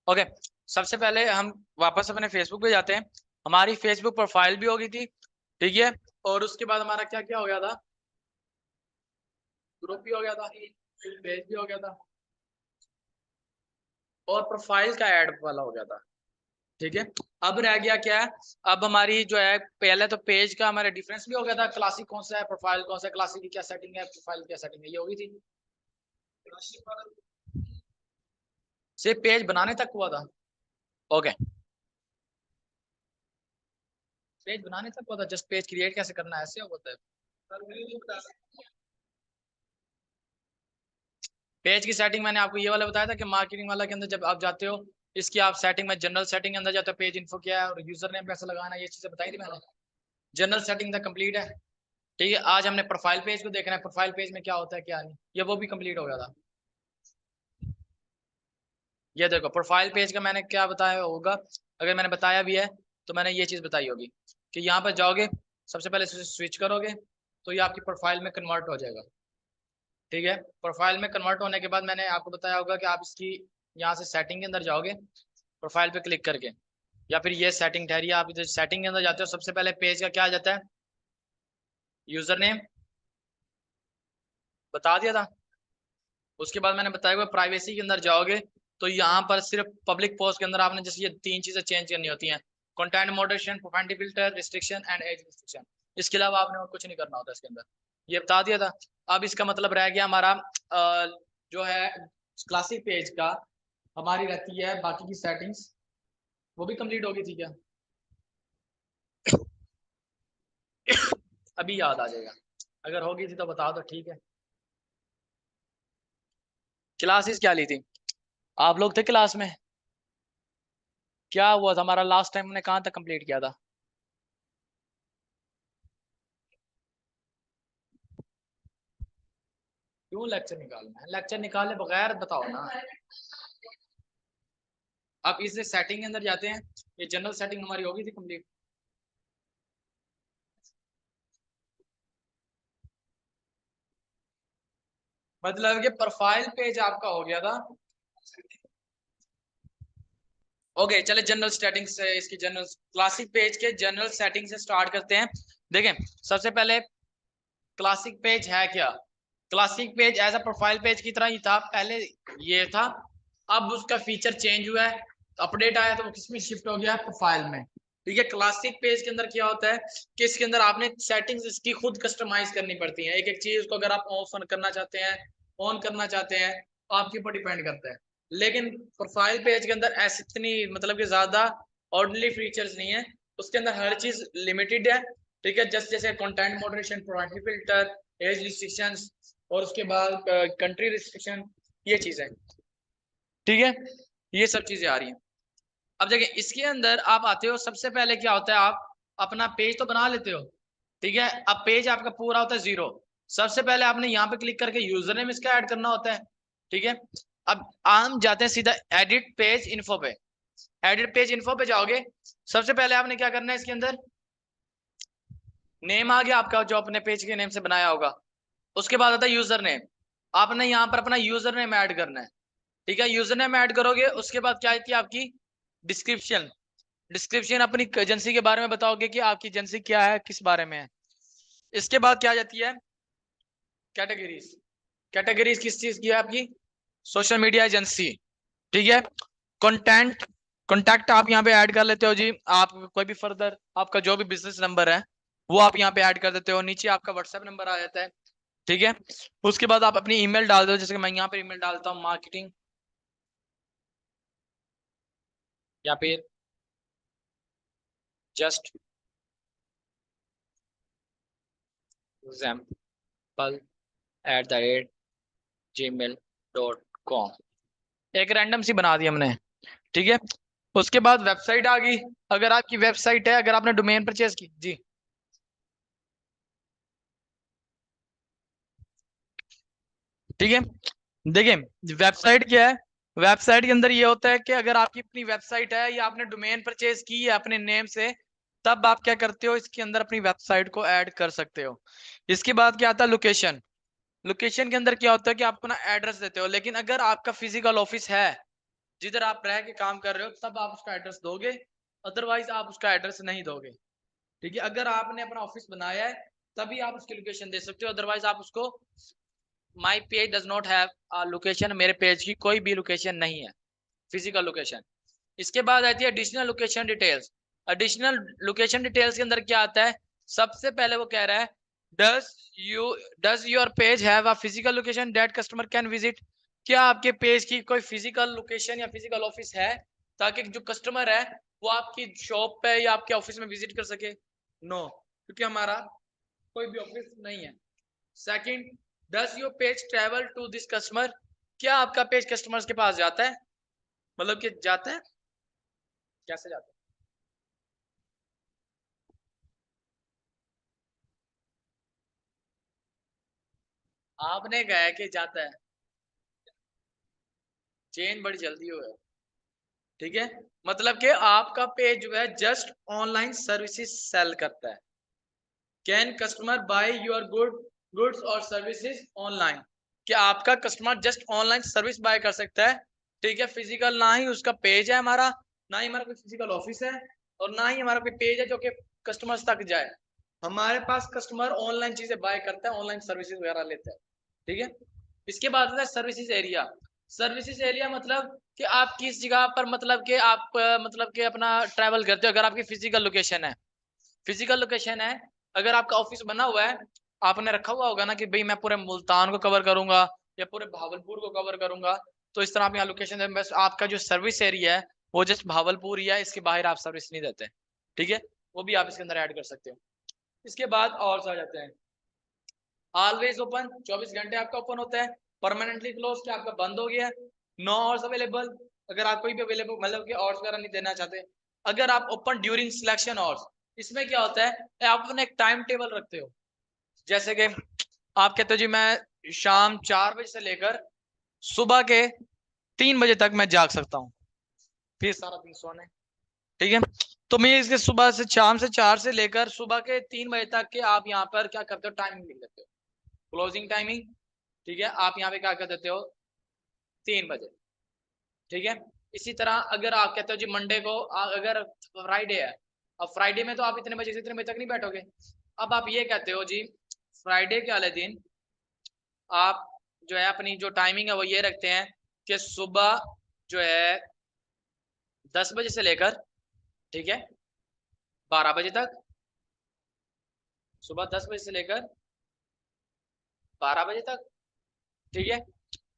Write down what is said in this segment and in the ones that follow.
Okay, सबसे पहले हम वापस अपने फेसबुक पे जाते हैं। हमारी फेसबुक प्रोफाइल भी हो गई थी, ठीक है। और उसके बाद हमारा क्या क्या हो गया था, ग्रुप भी हो गया था, पेज भी हो गया था, और प्रोफाइल का ऐड वाला हो गया था, ठीक है। अब रह गया क्या है, अब हमारी जो है पहले तो पेज का हमारा डिफरेंस भी हो गया था, क्लासिक कौन सा है, प्रोफाइल कौन सा है, क्लासिक की क्या सेटिंग है, प्रोफाइल क्या सेटिंग है, ये होगी थी। सिर्फ पेज बनाने तक हुआ था। ओके, पेज बनाने तक हुआ था, जस्ट पेज क्रिएट कैसे करना है ऐसे होता है। पेज की सेटिंग मैंने आपको ये वाला बताया था कि मार्केटिंग वाला के अंदर जब आप जाते हो, इसकी आप सेटिंग में जनरल सेटिंग के अंदर जाते हो, पेज इन्फो क्या है और यूजर नेम कैसे लगाना है, ये चीजें बताई थी मैंने। जनरल सेटिंग तक कंप्लीट है, ठीक है। आज हमने प्रोफाइल पेज को देखना है, प्रोफाइल पेज में क्या होता है क्या नहीं, ये वो भी कंप्लीट हो गया था। ये देखो प्रोफाइल पेज का मैंने क्या बताया होगा, अगर मैंने बताया भी है तो मैंने ये चीज बताई होगी कि यहाँ पर जाओगे, सबसे पहले स्विच करोगे तो ये आपकी प्रोफाइल में कन्वर्ट हो जाएगा, ठीक है। प्रोफाइल में कन्वर्ट होने के बाद मैंने आपको बताया होगा कि आप इसकी यहाँ से सेटिंग के अंदर जाओगे, प्रोफाइल पे क्लिक करके, या फिर ये सेटिंग ठहरी, आप इधर सेटिंग के अंदर जाते हो, सबसे पहले पेज का क्या आ जाता है, यूजर नेम बता दिया था। उसके बाद मैंने बताया हुआ प्राइवेसी के अंदर जाओगे तो यहाँ पर सिर्फ पब्लिक पोस्ट के अंदर आपने जैसे ये 3 चीजें चेंज करनी होती हैं, content moderation, profile filter, restriction and age restriction. इसके अलावा आपने और कुछ नहीं करना होता इसके अंदर, ये बता दिया था। अब इसका मतलब रह गया हमारा जो है क्लासिक पेज का, हमारी रहती है बाकी की सेटिंग्स, वो भी कंप्लीट होगी थी क्या, अभी याद आ जाएगा, अगर होगी थी तो बता दो, ठीक है। क्लासेस क्या ली थी, आप लोग थे क्लास में, क्या हुआ था हमारा लास्ट टाइम, हमने कहाँ तक कंप्लीट किया था। क्यों लेक्चर निकालना है, लेक्चर निकाले बगैर बताओ ना। अब इस सेटिंग के अंदर जाते हैं, ये जनरल सेटिंग हमारी होगी थी कंप्लीट। मतलब कि प्रोफाइल पेज आपका हो गया था। ओके चले जनरल सेटिंग से, इसकी जनरल क्लासिक पेज के जनरल सेटिंग से स्टार्ट करते हैं। देखें सबसे पहले क्लासिक पेज है क्या, classic page as a profile page की तरह ही था पहले, ये था। अब उसका फीचर चेंज हुआ है, अपडेट आया तो वो किसमें शिफ्ट हो गया है, प्रोफाइल में, ठीक है। क्लासिक पेज के अंदर क्या होता है कि इसके अंदर आपने सेटिंग्स इसकी खुद कस्टमाइज करनी पड़ती है, एक एक चीज को अगर आप ऑफ करना चाहते हैं, ऑन करना चाहते हैं, तो आपके ऊपर डिपेंड करता है। लेकिन प्रोफाइल पेज के अंदर ऐसी इतनी मतलब कि ज्यादा ऑर्डिनरी फीचर्स नहीं है, उसके अंदर हर चीज लिमिटेड है, ठीक है। जस्ट जैसे content moderation, privacy filter, age restrictions, और उसके बाद कंट्री रिस्ट्रिक्शन, ये चीजें, ठीक है, ये सब चीजें आ रही हैं। अब देखिए इसके अंदर आप आते हो, सबसे पहले क्या होता है, आप अपना पेज तो बना लेते हो, ठीक है। अब पेज आपका पूरा होता है 0, सबसे पहले आपने यहाँ पे क्लिक करके यूजर नेम इसका ऐड करना होता है, ठीक है। अब हम जाते हैं सीधा एडिट पेज इन्फो पे, एडिट पेज इन्फो पे जाओगे, सबसे पहले आपने क्या करना है, इसके अंदर नेम आ गया आपका जो अपने पेज के नेम से बनाया होगा, उसके बाद आता है यूजर नेम, आपने यहाँ पर अपना यूजर नेम ऐड करना है, ठीक है। यूजर नेम ऐड करोगे, उसके बाद क्या आती है आपकी डिस्क्रिप्शन, डिस्क्रिप्शन अपनी एजेंसी के बारे में बताओगे कि आपकी एजेंसी क्या है, किस बारे में है। इसके बाद क्या आ जाती है, कैटेगरीज, कैटेगरीज किस चीज की है आपकी, सोशल मीडिया एजेंसी, ठीक है। कंटेंट, कॉन्टैक्ट आप यहाँ पे ऐड कर लेते हो जी, आप कोई भी फर्दर आपका जो भी बिजनेस नंबर है वो आप यहाँ पे ऐड कर देते हो, नीचे आपका व्हाट्सएप नंबर आ जाता है, ठीक है। उसके बाद आप अपनी ईमेल डाल दो, जैसे कि मैं यहाँ पे ईमेल डालता हूँ मार्केटिंग, या फिर जस्ट एग्जाम्पल @gmail.com, एक रैंडम सी बना दी हमने, ठीक है। उसके बाद वेबसाइट आ गई, अगर आपकी वेबसाइट है, अगर आपने डोमेन परचेज की जी, ठीक है। देखिए वेबसाइट क्या है, वेबसाइट के अंदर ये होता है कि अगर आपकी अपनी वेबसाइट है या आपने डोमेन परचेज की है अपने नेम से, तब आप क्या करते हो, इसके अंदर अपनी वेबसाइट को ऐड कर सकते हो। इसके बाद क्या आता है, लोकेशन, लोकेशन के अंदर क्या होता है कि आप अपना एड्रेस देते हो, लेकिन अगर आपका फिजिकल ऑफिस है, जिधर आप रह के काम कर रहे हो तब आप उसका एड्रेस दोगे, अदरवाइज आप उसका एड्रेस नहीं दोगे। ठीक है, अगर आपने अपना ऑफिस बनाया है तभी आप उसकी लोकेशन दे सकते हो, अदरवाइज आप उसको my page does not have location, मेरे पेज की कोई भी लोकेशन नहीं है, फिजिकल लोकेशन। इसके बाद आती है additional location details. Additional location details के अंदर क्या आता है, सबसे पहले वो कह रहा है does does your page have a physical location that customer can visit. क्या आपके पेज की कोई फिजिकल लोकेशन या फिजिकल ऑफिस है ताकि जो कस्टमर है वो आपकी शॉप पे या आपके ऑफिस में विजिट कर सके? नो, क्योंकि हमारा कोई भी ऑफिस नहीं है। Second, does your page travel to this customer. क्या आपका पेज कस्टमर्स के पास जाता है? मतलब कि जाता है, कैसे जाता है? आपने कहा है कि जाता है, चेन बड़ी जल्दी हो है। ठीक है, मतलब कि आपका पेज जो है जस्ट ऑनलाइन सर्विसेज सेल करता है। Can customer by your goods और सर्विसेज ऑनलाइन। क्या आपका customer just online service by कर सकता है? ठीक है, फिजिकल ना ही उसका पेज है हमारा, ना ही हमारा कोई फिजिकल ऑफिस है, और ना ही हमारा कोई पेज है जो कि कस्टमर्स तक जाए। हमारे पास कस्टमर ऑनलाइन चीजें बाय करता है, ऑनलाइन सर्विसेज वगैरह लेता है। ठीक है, इसके बाद आता है सर्विसेज एरिया। सर्विसेज एरिया मतलब कि आप किस जगह पर, मतलब कि आप मतलब कि अपना ट्रैवल करते हो। अगर आपकी फिजिकल लोकेशन है, फिजिकल लोकेशन है, अगर आपका ऑफिस बना हुआ है, आपने रखा हुआ होगा ना कि भाई मैं पूरे मुल्तान को कवर करूंगा या पूरे भावलपुर को कवर करूंगा, तो इस तरह आप यहाँ लोकेशन है, बस आपका जो सर्विस एरिया है वो जस्ट भावलपुर ही है, इसके बाहर आप सर्विस नहीं देते। ठीक है, वो भी आप इसके अंदर ऐड कर सकते हो। इसके बाद और आ जाते हैं, ऑलवेज ओपन, 24 घंटे आपका ओपन होता है। परमानेंटली क्लोज, क्या आपका बंद हो गया? नो आवर्स अवेलेबल, अगर आप कोई भी अवेलेबल मतलब कि आवर्स वगैरह नहीं देना चाहते। अगर आप ओपन ड्यूरिंग सिलेक्शन आवर्स, इसमें क्या होता है आप अपने एक टाइम टेबल रखते हो, जैसे कि आप कहते हो जी मैं शाम 4 बजे से लेकर सुबह के 3 बजे तक मैं जाग सकता हूँ, फिर सारा दिन सोने। ठीक है, तो मैं इसके सुबह से शाम से 4 से लेकर सुबह के 3 बजे तक के आप यहाँ पर क्या करते हो, टाइमिंग लिख लेते हो, क्लोजिंग टाइमिंग। ठीक है, आप यहाँ पे क्या कर देते हो, 3 बजे। ठीक है, इसी तरह अगर आप कहते हो जी मंडे को अगर फ्राइडे है, अब फ्राइडे में तो आप इतने बजे से इतने बजे तक नहीं बैठोगे। अब आप ये कहते हो जी फ्राइडे के वाले दिन आप जो है अपनी जो टाइमिंग है वो ये रखते हैं कि सुबह जो है 10 बजे से लेकर, ठीक है, 12 बजे तक, सुबह 10 बजे से लेकर 12 बजे तक। ठीक है,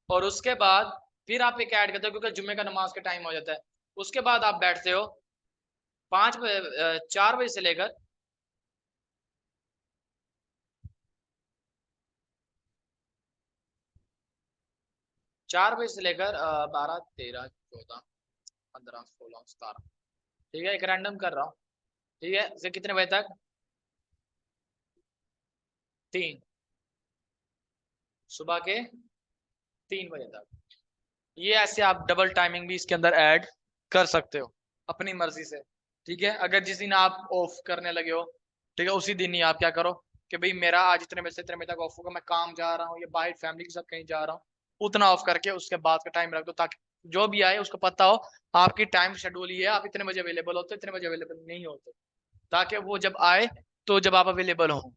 और उसके बाद फिर आप एक ऐड करते हो क्योंकि जुम्मे का नमाज का टाइम हो जाता है, उसके बाद आप बैठते हो 5 बजे 4 बजे से लेकर 4 बजे से लेकर 12, 13, 14, 15, 16, 17। ठीक है, एक रैंडम कर रहा हूँ। ठीक है, से कितने बजे तक? 3, सुबह के 3 बजे तक। ये ऐसे आप डबल टाइमिंग भी इसके अंदर ऐड कर सकते हो अपनी मर्जी से। ठीक है, अगर जिस दिन आप ऑफ करने लगे हो, ठीक है, उसी दिन ही आप क्या करो कि भाई मेरा आज इतने बजे से इतने बजे तक ऑफ होगा, मैं काम जा रहा हूँ या बाहर फैमिली के साथ कहीं जा रहा हूँ, उतना ऑफ करके उसके बाद का टाइम रख दो, ताकि जो भी आए उसको पता हो आपकी टाइम शेड्यूल ये है, आप इतने बजे अवेलेबल होते, इतने बजे अवेलेबल नहीं होते, ताकि वो जब आए तो जब आप अवेलेबल हो।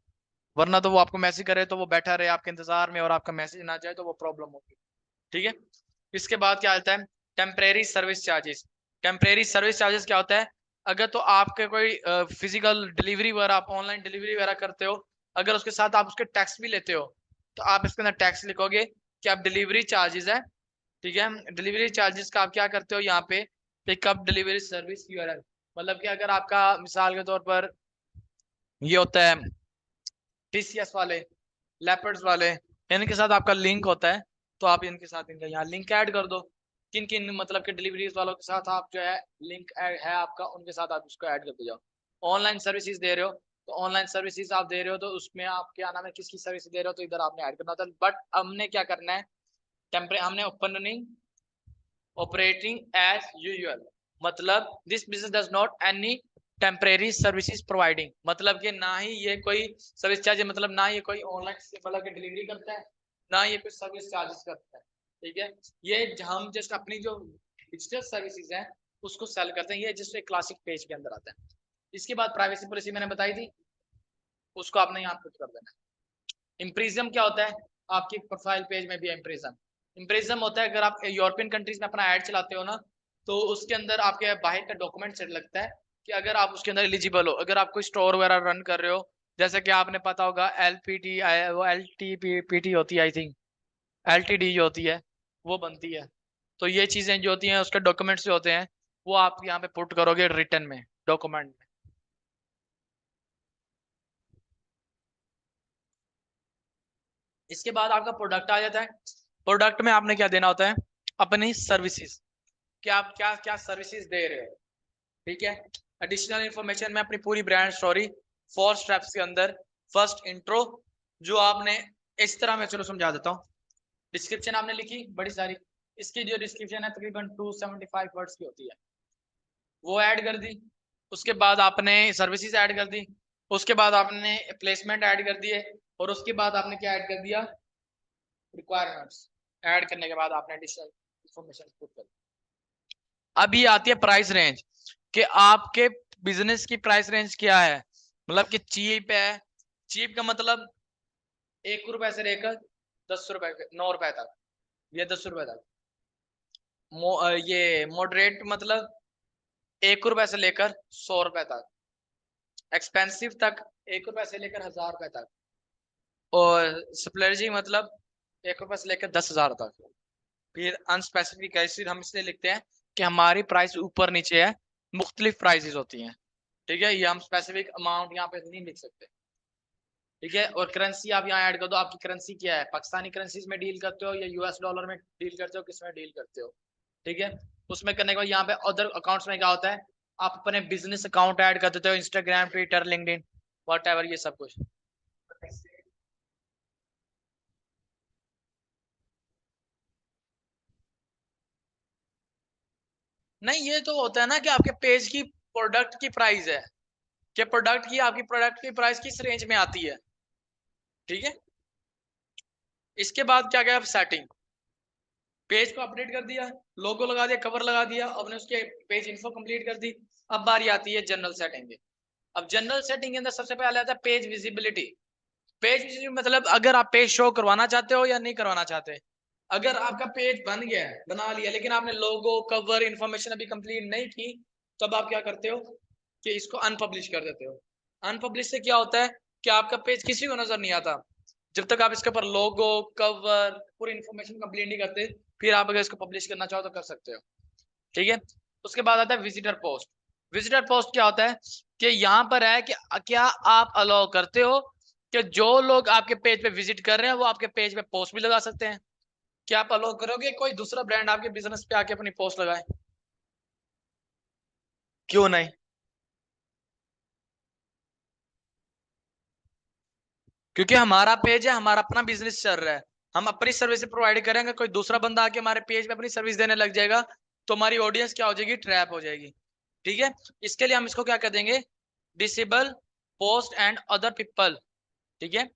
वरना तो वो आपको मैसेज करे तो वो बैठा रहे आपके इंतजार में और आपका मैसेज ना जाए तो वो प्रॉब्लम होगी। ठीक है, इसके बाद क्या आता है, temporary service charges. Temporary service charges क्या होता है, अगर तो आपके कोई फिजिकल डिलीवरी वगैरह, आप ऑनलाइन डिलीवरी वगैरह करते हो, अगर उसके साथ आप उसके टैक्स भी लेते हो, तो आप इसके अंदर टैक्स लिखोगे कि आप डिलीवरी चार्जेस है। ठीक है, डिलीवरी चार्जेस का आप क्या करते हो यहाँ पे, पिकअप डिलीवरी सर्विस यूआरएल, मतलब कि अगर आपका मिसाल के तौर पर ये होता है टीसीएस वाले, लेपर्ड्स वाले, इनके साथ आपका लिंक होता है, तो आप इनके साथ इनका यहाँ लिंक ऐड कर दो। किन किन मतलब के डिलीवरीज वालों के साथ आप जो है लिंक है आपका, उनके साथ आप उसको ऐड करते जाओ। ऑनलाइन सर्विसेज दे रहे हो तो ऑनलाइन सर्विसेज आप दे रहे हो तो उसमें आप क्या नाम है किसकी सर्विस दे रहे हो, तो इधर आपने ऐड करना होता है। बट हमने क्या करना है, टेम्परे हमने ओपनिंग ऑपरेटिंग एज यूजुअल, मतलब this business does not any temporary services providing, मतलब कि ना ही ये कोई सर्विस चार्ज, मतलब ना ये कोई ऑनलाइन मतलब कि डिलीवरी करता है, ना ये कोई सर्विस चार्जेस करता है। ठीक है, ये हम जस्ट अपनी जो डिजिटल सर्विसेज हैं उसको सेल करते हैं, ये जिससे क्लासिक पेज के अंदर आता है। इसके बाद प्राइवेसी पॉलिसी मैंने बताई थी, उसको आपने यहाँ पुट कर देना है। इम्प्रिज्म क्या होता है, आपकी प्रोफाइल पेज में भी इम्प्रिज्म, इम्प्रिज्म होता है अगर आप यूरोपियन कंट्रीज में अपना ऐड चलाते हो ना, तो उसके अंदर आपके बाहर का डॉक्यूमेंट सेट लगता है कि अगर आप उसके अंदर एलिजिबल हो, अगर आप कोई स्टोर वगैरह रन कर रहे हो, जैसे कि आपने पता होगा LPT, वो LTPT होती है, आई थिंक LTD जो होती है वो बनती है। तो ये चीजें जो होती हैं उसके डॉक्यूमेंट्स जो होते हैं वो आप यहाँ पे पुट करोगे रिटर्न में, डॉक्यूमेंट में। इसके बाद आपका प्रोडक्ट आ जाता है। प्रोडक्ट में आपने क्या देना होता है, अपनी सर्विसेज, कि आप क्या क्या सर्विसेज दे रहे हो, ठीक है। एडिशनल इंफॉर्मेशन में अपनी पूरी ब्रांड स्टोरी 4 स्टेप्स के अंदर। फर्स्ट इंट्रो, जो आपने इस तरह मैं चलो समझा देता हूँ। डिस्क्रिप्शन आपने लिखी बड़ी सारी, इसकी जो डिस्क्रिप्शन है तकरीबन 275 वर्ड्स की होती है, वो ऐड कर दी। उसके बाद आपने सर्विसेज ऐड कर दी, उसके बाद आपने प्लेसमेंट ऐड कर दिए, और उसके बाद आपने क्या ऐड कर दिया, रिक्वायरमेंट्स ऐड करने के बाद आपने एडिशनल इंफॉर्मेशन पुट कर दी। अब ये आती है प्राइस रेंज, कि आपके बिजनेस की प्राइस रेंज क्या है, मतलब कि चीप है, चीप का मतलब 1 रुपए से लेकर 10 रुपए 9 रुपए तक, या 10 रुपए तक। ये मॉडरेट मतलब 1 रुपए से लेकर 100 रुपए तक। एक्सपेंसिव तक 1 रुपए से लेकर 1000 रुपए तक। और स्प्लर्जी मतलब 1 रुपए से लेकर 10,000 तक। फिर अनस्पेसिफिक एसिड हम इसलिए लिखते हैं कि हमारी प्राइस ऊपर नीचे है, मुख्तलिफ प्राइसेस होती हैं, ठीक है। ये हम स्पेसिफिक अमाउंट यहाँ पे नहीं लिख सकते, ठीक है। और करेंसी आप यहाँ ऐड कर दो, आपकी करेंसी क्या है, पाकिस्तानी करेंसीज में डील करते हो या US डॉलर में डील करते हो, किस में डील करते हो, ठीक है। उसमें करने के बाद यहाँ पे अदर अकाउंट्स में क्या होता है, आप अपने बिजनेस अकाउंट ऐड कर देते हो, इंस्टाग्राम, ट्विटर, लिंक्डइन, व्हाटएवर, ये सब कुछ। नहीं, ये तो होता है ना कि आपके पेज की प्रोडक्ट की प्राइस है, कि प्रोडक्ट की आपकी प्रोडक्ट की प्राइस किस रेंज में आती है, ठीक है। इसके बाद क्या गया, सेटिंग, पेज को अपडेट कर दिया, लोगो लगा दिया, कवर लगा दिया, आपने उसके पेज इन्फो कंप्लीट कर दी। अब बारी आती है जनरल सेटिंग की। अब जनरल सेटिंग के अंदर सबसे पहले आता है पेज विजिबिलिटी। पेज विजिबिलिटी मतलब अगर आप पेज शो करवाना चाहते हो या नहीं करवाना चाहते। अगर आपका पेज बन गया है, बना लिया, लेकिन आपने लोगो, कवर, इन्फॉर्मेशन अभी कंप्लीट नहीं की, तब आप क्या करते हो कि इसको अनपब्लिश कर देते हो। अनपब्लिश से क्या होता है कि आपका पेज किसी को नजर नहीं आता जब तक आप इसके ऊपर लोगो, कवर, पूरी इन्फॉर्मेशन कंप्लीट नहीं करते। फिर आप अगर इसको पब्लिश करना चाहो तो कर सकते हो, ठीक है। उसके बाद आता है विजिटर पोस्ट। विजिटर पोस्ट क्या होता है कि यहाँ पर है कि क्या आप अलाउ करते हो कि जो लोग आपके पेज पे विजिट कर रहे हैं वो आपके पेज पे पोस्ट भी लगा सकते हैं। क्या आप अलाउ करोगे कोई दूसरा ब्रांड आपके बिजनेस पे आके अपनी पोस्ट लगाए? क्यों नहीं? क्योंकि हमारा पेज है, हमारा अपना बिजनेस चल रहा है, हम अपनी सर्विस प्रोवाइड करेंगे। कोई दूसरा बंदा आके हमारे पेज पे अपनी सर्विस देने लग जाएगा तो हमारी ऑडियंस क्या हो जाएगी, ट्रैप हो जाएगी, ठीक है। इसके लिए हम इसको क्या कर देंगे, disable post and other people, ठीक है।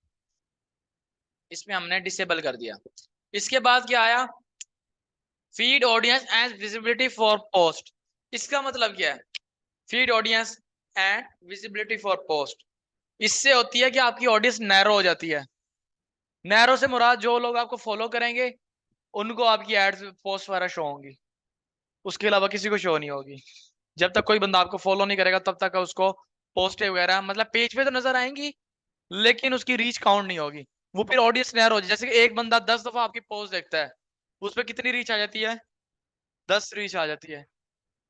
इसमें हमने डिसेबल कर दिया। इसके बाद क्या आया, feed audience and visibility for post. इसका मतलब क्या है, feed audience and visibility for post, इससे होती है कि आपकी ऑडियंस नैरो हो जाती है। नैरो से मुराद जो लोग आपको फॉलो करेंगे उनको आपकी एड्स पोस्ट वगैरह शो होंगी, उसके अलावा किसी को शो नहीं होगी। जब तक कोई बंदा आपको फॉलो नहीं करेगा तब तक उसको पोस्ट वगैरह मतलब पेज पे तो नजर आएंगी, लेकिन उसकी रीच काउंट नहीं होगी। वो फिर ऑडियंस नैरो हो जाए। जैसे कि एक बंदा 10 दफा आपकी पोस्ट देखता है, उस पर कितनी रीच आ जाती है, 10 रीच आ जाती है,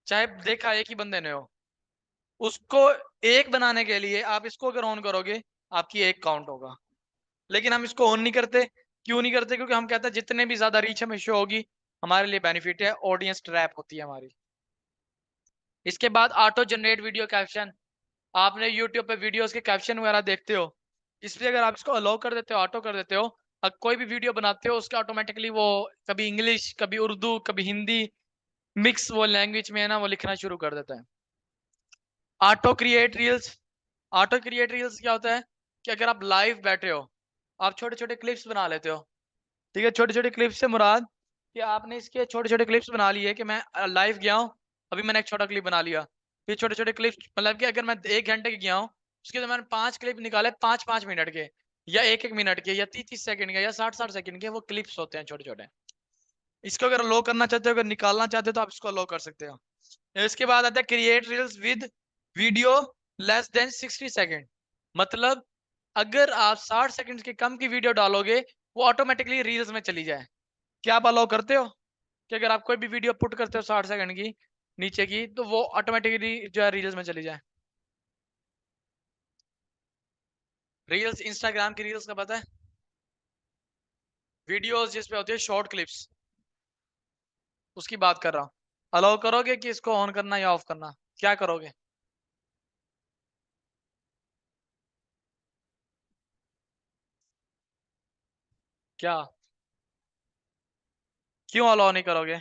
चाहे देखा एक ही बंदे ने हो। उसको एक बनाने के लिए आप इसको अगर ऑन करोगे आपकी एक काउंट होगा, लेकिन हम इसको ऑन नहीं करते। क्यों नहीं करते? क्योंकि हम कहते हैं जितने भी ज्यादा रीच हमें शो होगी हमारे लिए बेनिफिट है, ऑडियंस ट्रैप होती है हमारी। इसके बाद ऑटो जनरेट वीडियो कैप्शन। आपने यूट्यूब पे वीडियोस के कैप्शन वगैरह देखते हो, इस पे अगर आप इसको अलाउ कर देते हो, ऑटो कर देते हो, अब कोई भी वीडियो बनाते हो उसके ऑटोमेटिकली वो कभी इंग्लिश, कभी उर्दू, कभी हिंदी, मिक्स वो लैंग्वेज में है ना, वो लिखना शुरू कर देता है। Auto create reels. Auto create reels क्या होता है कि अगर आप लाइव बैठे हो, आप छोटे छोटे क्लिप्स बना लेते हो, ठीक है। छोटे छोटे क्लिप्स से मुराद कि आपने इसके छोटे छोटे क्लिप्स बना लिए कि मैं लाइव गया हूँ, अभी मैंने एक छोटा क्लिप बना लिया, फिर छोटे छोटे क्लिप्स, मतलब कि अगर मैं 1 घंटे के गया हूँ उसके तो मैंने 5 क्लिप निकाले 5-5 मिनट के, या 1-1 मिनट के, या 30-30 सेकंड के, या 60-60 सेकंड के, वो क्लिप्स होते हैं छोटे छोटे। इसको अगर लो करना चाहते हो, अगर निकालना चाहते हो तो आप इसको लो कर सकते हो। इसके बाद आता है create reels with video less than 60 second. मतलब अगर आप 60 सेकंड के कम की वीडियो डालोगे वो ऑटोमेटिकली रील्स में चली जाए। क्या आप अलाउ करते हो कि अगर आप कोई भी वीडियो पुट करते हो 60 सेकंड की नीचे की, तो वो ऑटोमेटिकली जो है रील्स में चली जाए? रील्स, इंस्टाग्राम की रील्स का पता है? वीडियोस जिसपे होती है शॉर्ट क्लिप्स, उसकी बात कर रहा हूँ। अलाउ करोगे कि इसको ऑन करना या ऑफ करना, क्या करोगे? क्या, क्यों अलाउ नहीं करोगे?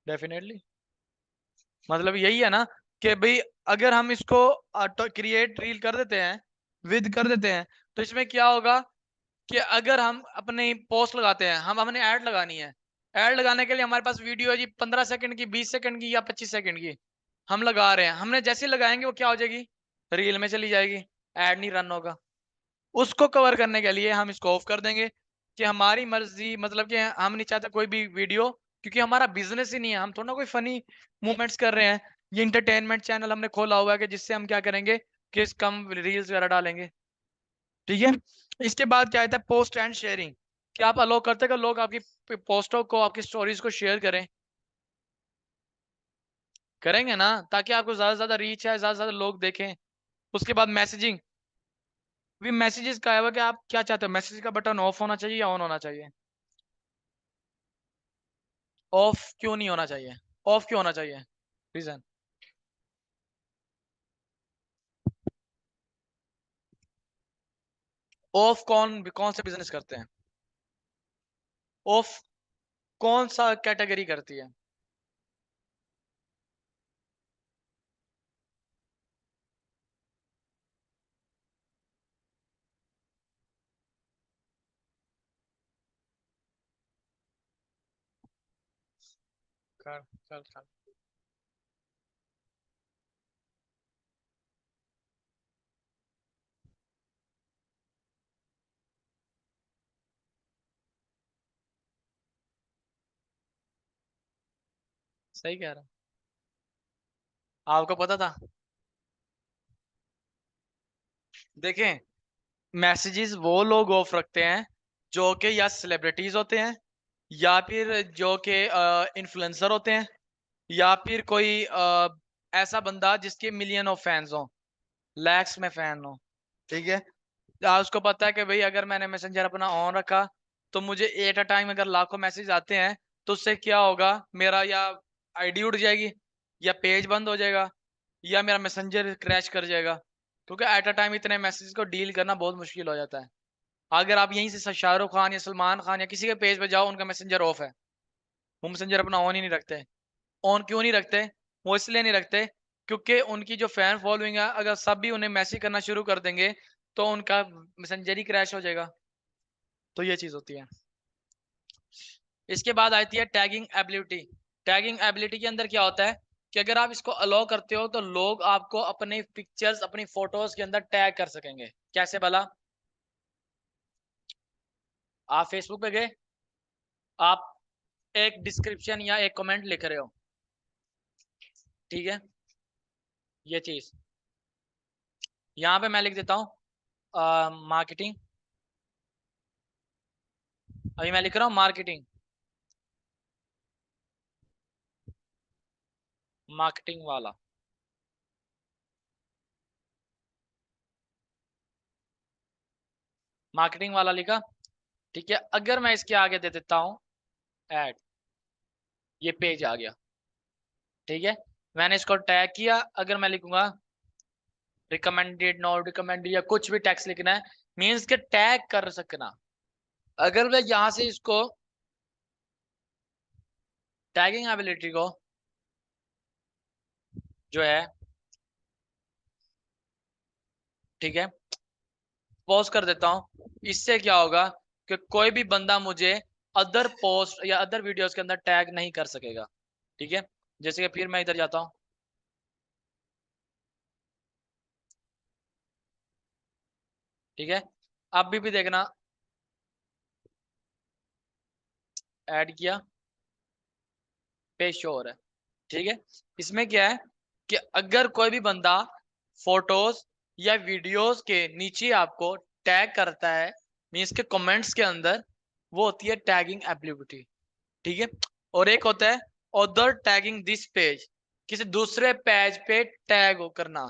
डेफिनेटली, मतलब यही है ना कि भाई अगर हम इसको क्रिएट रील कर देते हैं, विद कर देते हैं, तो इसमें क्या होगा कि अगर हम अपनी पोस्ट लगाते हैं, हम हमने ऐड लगानी है, ऐड लगाने के लिए हमारे पास वीडियो है जी 15 सेकंड की, 20 सेकंड की, या 25 सेकंड की, हम लगा रहे हैं, हमने जैसे ही लगाएंगे वो क्या हो जाएगी, रील में चली जाएगी, ऐड नहीं रन होगा। उसको कवर करने के लिए हम इसको ऑफ कर देंगे कि हमारी मर्जी, मतलब कि हम नहीं चाहते कोई भी वीडियो, क्योंकि हमारा बिजनेस ही नहीं है, हम थोड़ा ना कोई फनी मूवमेंट्स कर रहे हैं, ये इंटरटेनमेंट चैनल हमने खोला हुआ है कि जिससे हम क्या करेंगे कि कम रील्स वगैरह डालेंगे। ठीक है। इसके बाद क्या आता है, पोस्ट एंड शेयरिंग। क्या आप अलाउ करते हैं कि लोग आपकी पोस्टों को, आपकी स्टोरीज को शेयर करें? करेंगे ना, ताकि आपको ज्यादा से ज्यादा रीच है, ज्यादा से ज्यादा लोग देखें। उसके बाद मैसेजिंग, भी मैसेजेस का है वो कि आप क्या चाहते हो, मैसेज का बटन ऑफ होना चाहिए या ऑन होना चाहिए? ऑफ क्यों नहीं होना चाहिए? ऑफ क्यों होना चाहिए? रीजन? ऑफ कौन कौन से बिजनेस करते हैं? ऑफ कौन सा कैटेगरी करती है? कर, कर। सही कह रहा हूँ। आपको पता था? देखें, मैसेजेस वो लोग ऑफ रखते हैं जो कि या सेलिब्रिटीज होते हैं, या फिर जो कि इन्फ्लुएंसर होते हैं, या फिर कोई ऐसा बंदा जिसके मिलियन ऑफ फैंस हो, लैक्स में फैन हो। ठीक है। उसको पता है कि भाई अगर मैंने मैसेंजर अपना ऑन रखा तो मुझे एट अ टाइम अगर लाखों मैसेज आते हैं तो उससे क्या होगा, मेरा या आईडी उड़ जाएगी, या पेज बंद हो जाएगा, या मेरा मैसेंजर क्रैश कर जाएगा, क्योंकि एट अ टाइम इतने मैसेज को डील करना बहुत मुश्किल हो जाता है। अगर आप यहीं से शाहरुख खान या सलमान खान या किसी के पेज पे जाओ, उनका मैसेंजर ऑफ है, वो मैसेंजर अपना ऑन ही नहीं रखते। ऑन क्यों नहीं रखते? वो इसलिए नहीं रखते क्योंकि उनकी जो फैन फॉलोइंग है, अगर सब भी उन्हें मैसेज करना शुरू कर देंगे तो उनका मैसेंजर ही क्रैश हो जाएगा। तो ये चीज होती है। इसके बाद आती है टैगिंग एबिलिटी। टैगिंग एबिलिटी के अंदर क्या होता है कि अगर आप इसको अलाउ करते हो तो लोग आपको अपने पिक्चर्स, अपनी फोटोज के अंदर टैग कर सकेंगे। कैसे भला? आप फेसबुक पे गए, आप एक डिस्क्रिप्शन या एक कमेंट लिख रहे हो, ठीक है, ये चीज यहाँ पे मैं लिख देता हूँ मार्केटिंग। अभी मैं लिख रहा हूँ मार्केटिंग, मार्केटिंग वाला, मार्केटिंग वाला लिखा। ठीक है, अगर मैं इसके आगे दे देता हूँ ऐड, ये पेज आ गया। ठीक है, मैंने इसको टैग किया, अगर मैं लिखूंगा रिकमेंडेड, नॉट रिकमेंडेड, या कुछ भी टेक्स्ट लिखना है, मीन्स के टैग कर सकना। अगर मैं यहां से इसको टैगिंग एबिलिटी को जो है ठीक है, पॉज कर देता हूँ। इससे क्या होगा कि कोई भी बंदा मुझे अदर पोस्ट या अदर वीडियोस के अंदर टैग नहीं कर सकेगा। ठीक है, जैसे कि फिर मैं इधर जाता हूँ, ठीक है, आप भी देखना, ऐड किया, पेज शो हो रहा है। ठीक है, इसमें क्या है कि अगर कोई भी बंदा फोटोज या वीडियोस के नीचे आपको टैग करता है, मीन्स के कमेंट्स के अंदर, वो होती है टैगिंग एबिलिटी। ठीक है, और एक होता है अदर टैगिंग दिस पेज, किसी दूसरे पेज पे टैग करना।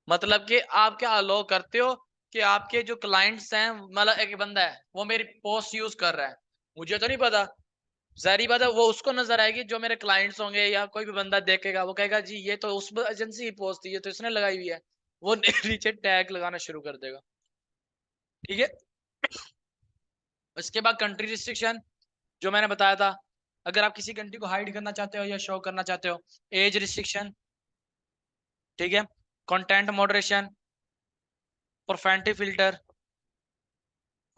मतलब कि आप क्या अलाउ करते हो कि आपके जो क्लाइंट्स हैं, मतलब एक बंदा है वो मेरी पोस्ट यूज कर रहा है, मुझे तो नहीं पता, जाहिर बात है वो उसको नजर आएगी, जो मेरे क्लाइंट्स होंगे या कोई भी बंदा देखेगा वो कहेगा जी ये तो उस एजेंसी की पोस्ट थी, ये तो इसने लगाई हुई है, वो नीचे टैग लगाना शुरू कर देगा। ठीक है, उसके बाद कंट्री रिस्ट्रिक्शन, जो मैंने बताया था, अगर आप किसी कंट्री को हाइड करना चाहते हो या शो करना चाहते हो। एज रिस्ट्रिक्शन, ठीक है, कंटेंट मॉडरेशन, प्रोफेंटी फिल्टर,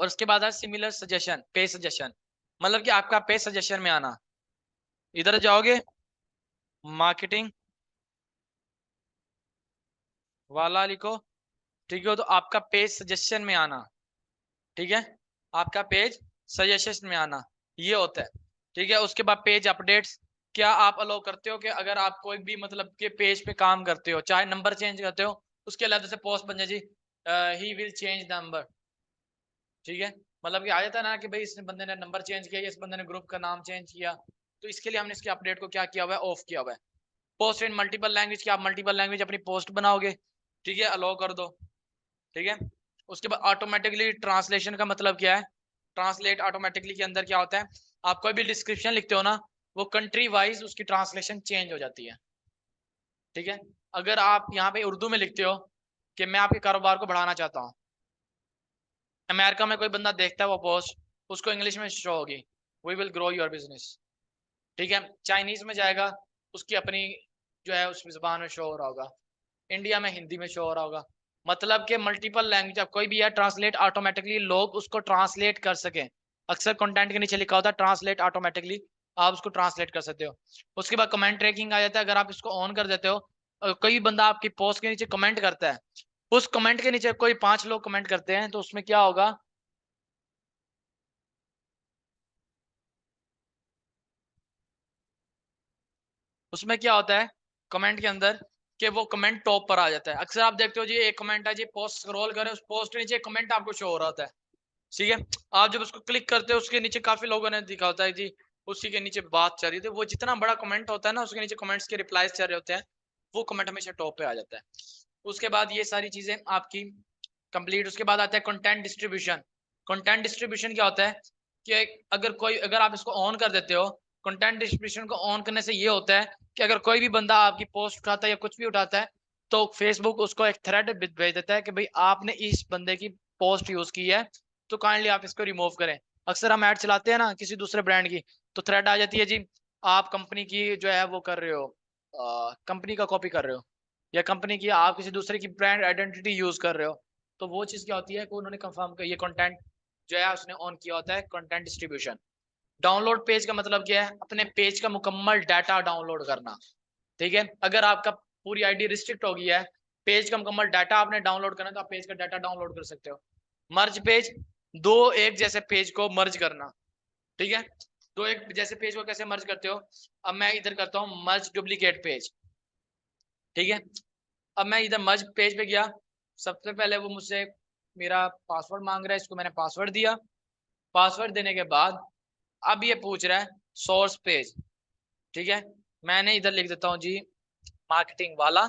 और उसके बाद है सिमिलर सजेशन, पे सजेशन, मतलब कि आपका पे सजेशन में आना। इधर जाओगे, मार्केटिंग वाला लिखो, ठीक है, तो आपका पेज सजेशन में आना। ठीक है, आपका पेज सजेशन में आना, ये होता है। ठीक है, उसके बाद पेज अपडेट्स, क्या आप अलाउ करते हो कि अगर आप कोई भी मतलब के पेज पे काम करते हो, चाहे नंबर चेंज करते हो, उसके अलावा जैसे पोस्ट बन जाए जी ही विल चेंज नंबर। ठीक है, मतलब कि आ जाता है ना कि भाई इस बंदे ने नंबर चेंज किया, इस बंदे ने ग्रुप का नाम चेंज किया, तो इसके लिए हमने इसके अपडेट को क्या किया हुआ है, ऑफ किया हुआ है। पोस्ट इन मल्टीपल लैंग्वेज, की आप मल्टीपल लैंग्वेज अपनी पोस्ट बनाओगे, ठीक है, अलाउ कर दो। ठीक है, उसके बाद ऑटोमेटिकली ट्रांसलेशन का मतलब क्या है, ट्रांसलेट ऑटोमेटिकली के अंदर क्या होता है, आप कोई भी डिस्क्रिप्शन लिखते हो ना, वो कंट्री वाइज उसकी ट्रांसलेशन चेंज हो जाती है। ठीक है, अगर आप यहाँ पे उर्दू में लिखते हो कि मैं आपके कारोबार को बढ़ाना चाहता हूँ, अमेरिका में कोई बंदा देखता है वो पोस्ट, उसको इंग्लिश में शो होगी, we will grow your business. ठीक है, चाइनीज में जाएगा, उसकी अपनी जो है उस जबान में शो हो रहा होगा, इंडिया में हिंदी में शो हो रहा होगा। मतलब कि मल्टीपल लैंग्वेज अब कोई भी है, ट्रांसलेट ऑटोमेटिकली, लोग उसको ट्रांसलेट कर सकें। अक्सर कंटेंट के नीचे लिखा होता है ट्रांसलेट ऑटोमेटिकली, आप उसको ट्रांसलेट कर सकते हो। उसके बाद कमेंट ट्रैकिंग आ जाता है, अगर आप इसको ऑन कर देते हो, कोई भी बंदा आपकी पोस्ट के नीचे कमेंट करता है, उस कमेंट के नीचे कोई 5 लोग कमेंट करते हैं, तो उसमें क्या होगा, उसमें क्या होता है कमेंट के अंदर, कि वो कमेंट टॉप पर आ जाता है। अक्सर आप देखते हो जी एक कमेंट है जी, पोस्ट स्क्रॉल करें, उस पोस्ट के नीचे कमेंट आपको शो हो रहा होता है। ठीक है, आप जब उसको क्लिक करते हो, उसके नीचे काफी लोगों ने दिखा होता है जी, उसी के नीचे बात चल रही थी, वो जितना बड़ा कमेंट होता है ना, उसके नीचे कमेंट्स के रिप्लाईज चल रहे होते हैं, वो कमेंट हमेशा टॉप पे आ जाता है। उसके बाद ये सारी चीजें आपकी कंप्लीट, उसके बाद आता है कंटेंट डिस्ट्रीब्यूशन। कंटेंट डिस्ट्रीब्यूशन क्या होता है कि अगर आप इसको ऑन कर देते हो, कंटेंट डिस्ट्रीब्यूशन को ऑन करने से ये होता है कि अगर कोई भी बंदा आपकी पोस्ट उठाता है या कुछ भी उठाता है, तो फेसबुक उसको एक थ्रेड भेज देता है कि भाई आपने इस बंदे की पोस्ट यूज की है, तो काइंडली आप इसको रिमूव करें। अक्सर हम ऐड चलाते हैं ना किसी दूसरे ब्रांड की, तो थ्रेड आ जाती है जी, आप कंपनी की जो है वो कर रहे हो, कंपनी का कॉपी कर रहे हो, या कंपनी की आप किसी दूसरे की ब्रांड आइडेंटिटी यूज कर रहे हो। तो वो चीज क्या होती है कि उन्होंने कंफर्म कर, ये कंटेंट जो है उसने ऑन किया होता है, कंटेंट डिस्ट्रीब्यूशन। डाउनलोड पेज का मतलब क्या है, अपने पेज का मुकम्मल डाटा डाउनलोड करना। ठीक है, अगर आपका पूरी आईडी रिस्ट्रिक्ट हो गई है, पेज का मुकम्मल डाटा आपने डाउनलोड करना, तो आप पेज का डाटा डाउनलोड कर सकते हो। मर्ज पेज, दो एक जैसे पेज को मर्ज करना। ठीक है, दो एक जैसे पेज को कैसे मर्ज करते हो, अब मैं इधर करता हूँ मर्ज डुप्लीकेट पेज। ठीक है, अब मैं इधर मर्ज पेज पे गया, सबसे पहले वो मुझसे मेरा पासवर्ड मांग रहा है, इसको मैंने पासवर्ड दिया। पासवर्ड देने के बाद अब ये पूछ रहा है सोर्स पेज। ठीक है, मैंने इधर लिख देता हूँ जी मार्केटिंग वाला,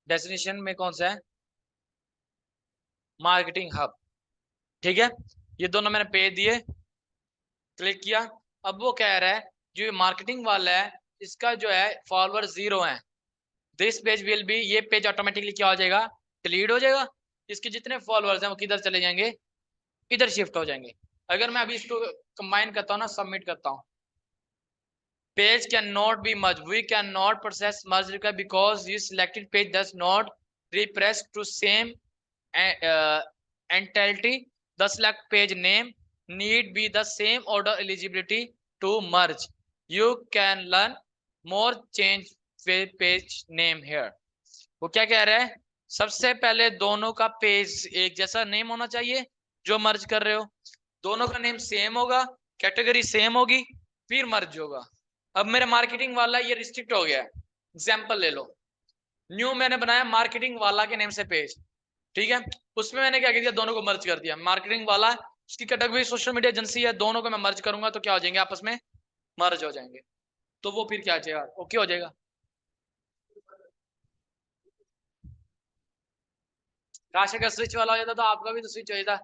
डेस्टिनेशन में कौन सा है, मार्केटिंग हब। ठीक है, ये दोनों मैंने पेज दिए, क्लिक किया। अब वो कह रहा है जो ये मार्केटिंग वाला है, इसका जो है फॉलोअर 0 है, दिस पेज विल बी, ये पेज ऑटोमेटिकली क्या हो जाएगा, डिलीट हो जाएगा। इसके जितने फॉलोअर्स हैं वो किधर चले जाएंगे, इधर शिफ्ट हो जाएंगे। अगर मैं अभी इसको कंबाइन करता हूँ ना, सबमिट करता हूँ, page can not be merge, we can not process merge request because this selected page does not represent to same entirety the select page name need be the same order eligibility to merge. You can learn more change page name here. वो क्या कह रहा है, सबसे पहले दोनों का page एक जैसा नेम होना चाहिए जो मर्ज कर रहे हो, दोनों का नेम सेम होगा, कैटेगरी सेम होगी, फिर मर्ज होगा। अब मेरा मार्केटिंग वाला ये रिस्ट्रिक्ट हो गया है, एग्जाम्पल ले लो, न्यू मैंने बनाया मार्केटिंग वाला के नेम से पेज, ठीक है, उसमें मैंने क्या किया, दोनों को मर्ज कर दिया, मार्केटिंग वाला उसकी कैटेगरी सोशल मीडिया एजेंसी है, दोनों को मैं मर्ज करूंगा तो क्या हो जाएंगे, आपस में मर्ज हो जाएंगे, तो वो फिर क्या हो जाएगा, ओके हो जाएगा। काश अगर स्विच वाला हो जाता तो आपका भी तो स्विच हो जाता।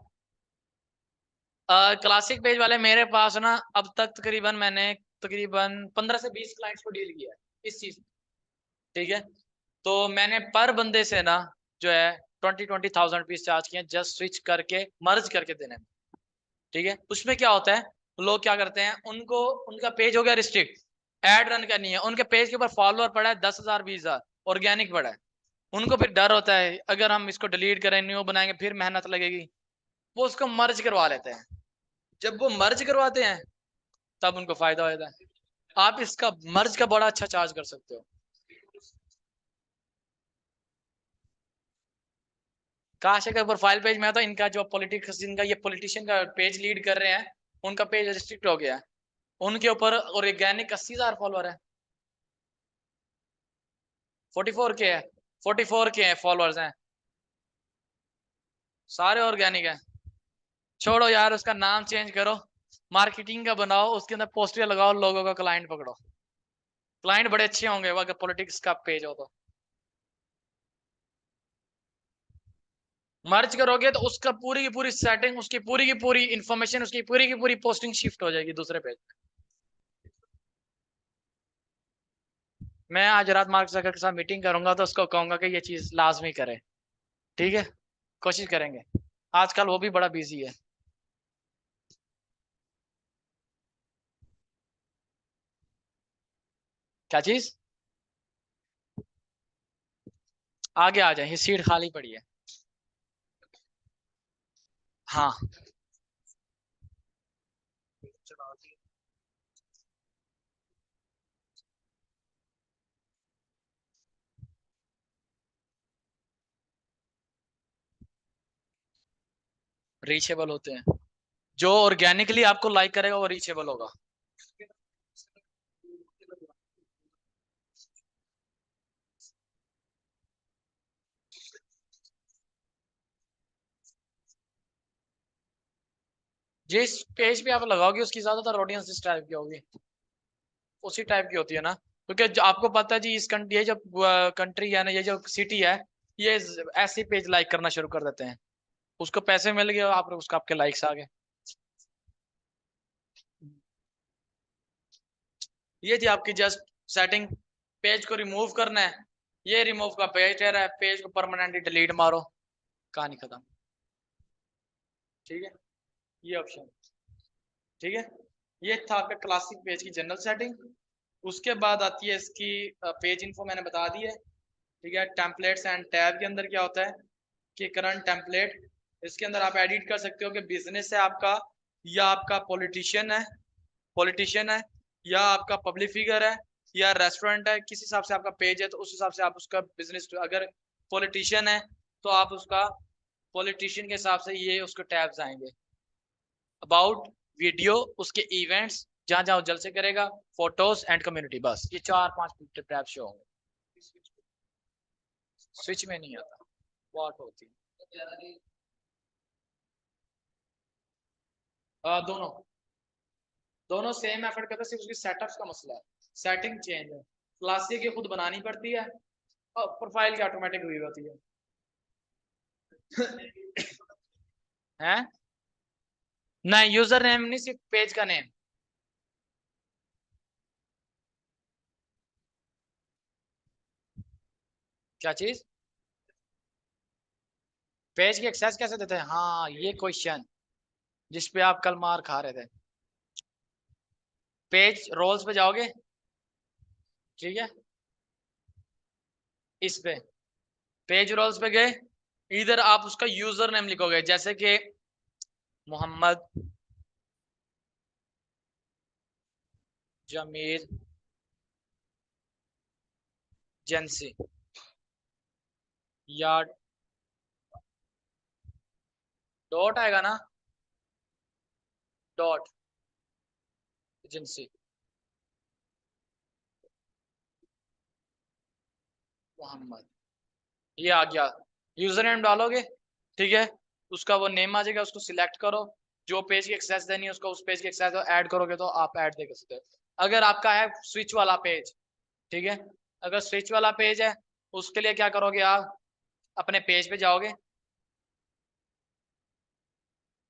क्लासिक पेज वाले मेरे पास ना अब तक तकरीबन मैंने तकरीबन 15 से 20 क्लाइंट्स को डील किया है इस चीज, ठीक है, तो मैंने पर बंदे से ना जो है 20,000 रुपीज चार्ज किए जस्ट स्विच करके मर्ज करके देने में, ठीक है। उसमें क्या होता है, लोग क्या करते हैं, उनको उनका पेज हो गया रिस्ट्रिक्ट, एड रन करनी है, उनके पेज के ऊपर फॉलोअर पड़ा है 10,000 20,000, ऑर्गेनिक पड़ा है, उनको फिर डर होता है अगर हम इसको डिलीट करें न्यू बनाएंगे फिर मेहनत लगेगी, वो उसको मर्ज करवा लेते हैं, जब वो मर्ज करवाते हैं तब उनको फायदा हो जाता है। आप इसका मर्ज का बड़ा अच्छा चार्ज कर सकते हो। काश का प्रोफाइल पेज में तो इनका जो पॉलिटिक्स, जिनका ये पॉलिटिशियन का पेज लीड कर रहे हैं उनका पेज रिस्ट्रिक्ट हो गया है, उनके ऊपर ऑर्गेनिक 80,000 फॉलोअर है, 44 के है, 44 के हैं फॉलोअर्स हैं, सारे ऑर्गेनिक है। छोड़ो यार, उसका नाम चेंज करो, मार्केटिंग का बनाओ, उसके अंदर पोस्टर लगाओ, लोगों का क्लाइंट पकड़ो, क्लाइंट बड़े अच्छे होंगे अगर पॉलिटिक्स का पेज हो तो। मर्ज करोगे तो उसका पूरी की पूरी सेटिंग, उसकी पूरी की पूरी इंफॉर्मेशन, उसकी पूरी की पूरी पोस्टिंग शिफ्ट हो जाएगी दूसरे पेज। मैं आज रात मार्क जकरबर्ग के साथ मीटिंग करूंगा तो उसको कहूंगा कि ये चीज लाजमी करे, ठीक है, कोशिश करेंगे, आजकल वो भी बड़ा बिजी है। क्या चीज, आगे आ जाए, सीट खाली पड़ी है। हाँ, रीचेबल होते हैं, जो ऑर्गेनिकली आपको लाइक करेगा वो रीचेबल होगा। जिस पेज पे आप लगाओगे उसकी ज्यादातर ऑडियंस इस टाइप की होगी, उसी टाइप की होती है ना, क्योंकि जो आपको पता है जी, इस कंट्री, ये जो कंट्री है ना, ये जो सिटी है, ये ऐसे पेज लाइक करना शुरू कर देते हैं, उसको पैसे मिल गए, आप उसका आपके लाइक्स आ गए। ये थी आपकी जस्ट सेटिंग, पेज को रिमूव करना है, ये रिमूव का पेज है, पेज को परमानेंटली डिलीट मारो, कहानी खत्म, ठीक है, ये ऑप्शन, ठीक है। ये था आपका क्लासिक पेज की जनरल सेटिंग। उसके बाद आती है इसकी पेज इन्फो, मैंने बता दी है, ठीक है। टेम्पलेट्स एंड टैब के अंदर क्या होता है कि करंट टेम्पलेट, इसके अंदर आप एडिट कर सकते हो कि बिजनेस है आपका, या आपका पॉलिटिशियन है, या आपका पब्लिक फिगर है, या रेस्टोरेंट है, किस हिसाब से आपका पेज है तो उस हिसाब से आप उसका बिजनेस, अगर पॉलिटिशियन है तो आप उसका पॉलिटिशियन के हिसाब से ये उसके टैब्स आएंगे, अबाउट, वीडियो, उसके इवेंट्स जहां जहां जल से करेगा, फोटोज एंड कम्युनिटी, बस ये 4 5 टैब शो होंगे, स्विच में नहीं आता, व्हाट होती दोनों, दोनों सेम एफर्ट करते हैं, सिर्फ उसकी सेटअप्स का मसला है, सेटिंग चेंज है, क्लासिक की खुद बनानी पड़ती है और प्रोफाइल की ऑटोमेटिक हुई होती है। हैं, नहीं यूजर नेम नहीं, सिर्फ पेज का नेम। क्या चीज, पेज की एक्सेस कैसे देते हैं, हाँ ये क्वेश्चन जिसपे आप कल मार खा रहे थे। पेज रोल्स पे जाओगे, ठीक है, इस पे पेज रोल्स पे गए, इधर आप उसका यूजर नेम लिखोगे, जैसे कि मोहम्मद जमीर जेंसी या डॉट आएगा ना, डॉट एजेंसी मोहम्मद, ये आ गया। यूजर नेम डालोगे, ठीक है, उसका वो नेम आ जाएगा, उसको सिलेक्ट करो, जो पेज की एक्सेस देनी है उसको उस पेज की एक्सेस ऐड करोगे तो आप ऐड दे सकते हो। अगर आपका है स्विच वाला पेज, ठीक है, अगर स्विच वाला पेज है उसके लिए क्या करोगे, आप अपने पेज पे जाओगे,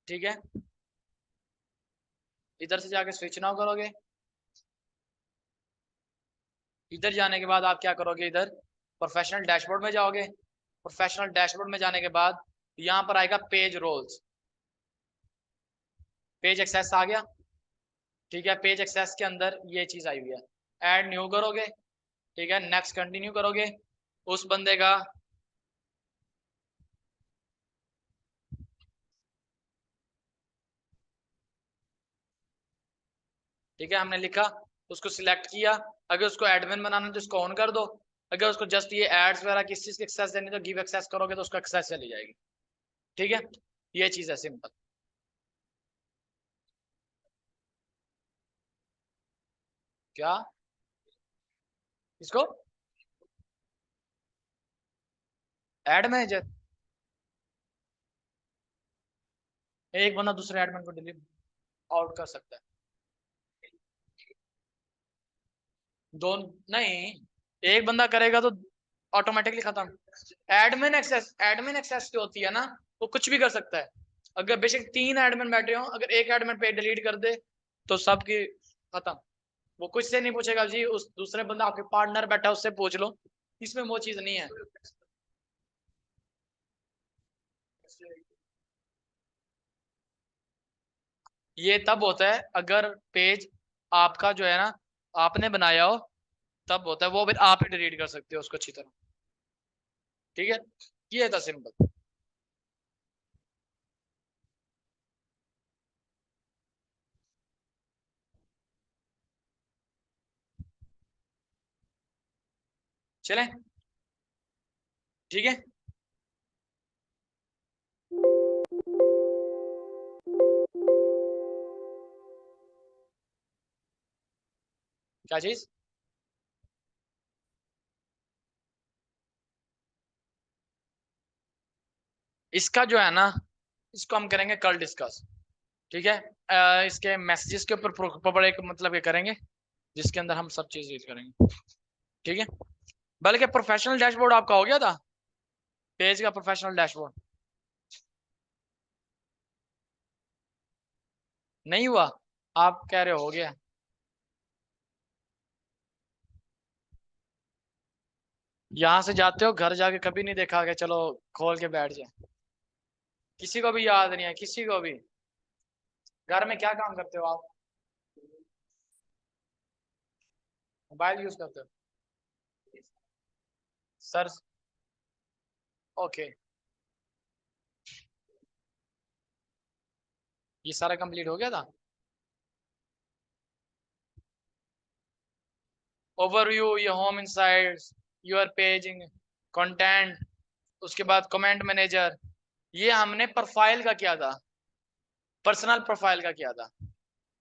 ठीक है, इधर से जाके स्विच नाउ करोगे, इधर जाने के बाद आप क्या करोगे, इधर प्रोफेशनल डैशबोर्ड में जाओगे, प्रोफेशनल डैशबोर्ड में जाने के बाद यहाँ पर आएगा पेज रोल्स, पेज एक्सेस आ गया, ठीक है, पेज एक्सेस के अंदर ये चीज आई हुई है, ऐड न्यू करोगे, ठीक है, नेक्स्ट कंटिन्यू करोगे, उस बंदे का, ठीक है, हमने लिखा, उसको सिलेक्ट किया, अगर उसको एडमिन बनाना तो उसको ऑन कर दो, अगर उसको जस्ट ये एड्स वगैरह किस चीज की एक्सेस देनी तो गिव एक्सेस करोगे तो उसको एक्सेस चली जाएगी, ठीक है, ये चीज है सिंपल। क्या इसको एड मैनेजर, एक बंदा दूसरे एडमिन को डिलीट आउट कर सकता है, दोनों नहीं, एक बंदा करेगा तो ऑटोमेटिकली खत्म। एडमिन एक्सेस जो होती है ना, वो कुछ भी कर सकता है, अगर बेशक 3 एडमिन बैठे हो, अगर एक एडमिन पे डिलीट कर दे तो सबकी खत्म, वो कुछ से नहीं पूछेगा जी, उस दूसरे बंदा आपके पार्टनर बैठा उससे पूछ लो, इसमें वो चीज नहीं है। ये तब होता है अगर पेज आपका जो है ना आपने बनाया हो, तब होता है वो, फिर आप ही डिलीट कर सकते हो उसको अच्छी तरह, ठीक है, ये था सिंपल। चलें, ठीक है, क्या चीज, इसका जो है ना, इसको हम करेंगे कल डिस्कस, ठीक है, इसके मैसेजेस के ऊपर प्रॉपर एक मतलब ये करेंगे जिसके अंदर हम सब चीज यूज करेंगे, ठीक है। बल्कि प्रोफेशनल डैशबोर्ड आपका हो गया था, पेज का प्रोफेशनल डैशबोर्ड नहीं हुआ, आप कह रहे हो गया, यहाँ से जाते हो घर जाके कभी नहीं देखा कि चलो खोल के बैठ जाए, किसी को भी याद नहीं है, किसी को भी। घर में क्या काम करते हो आप, मोबाइल यूज करते हो, सर, ओके, ये सारा कंप्लीट हो गया था, ओवरव्यू, ये home insights, your paging, content, उसके बाद कमेंट मैनेजर, ये हमने प्रोफाइल का किया था, पर्सनल प्रोफाइल का किया था,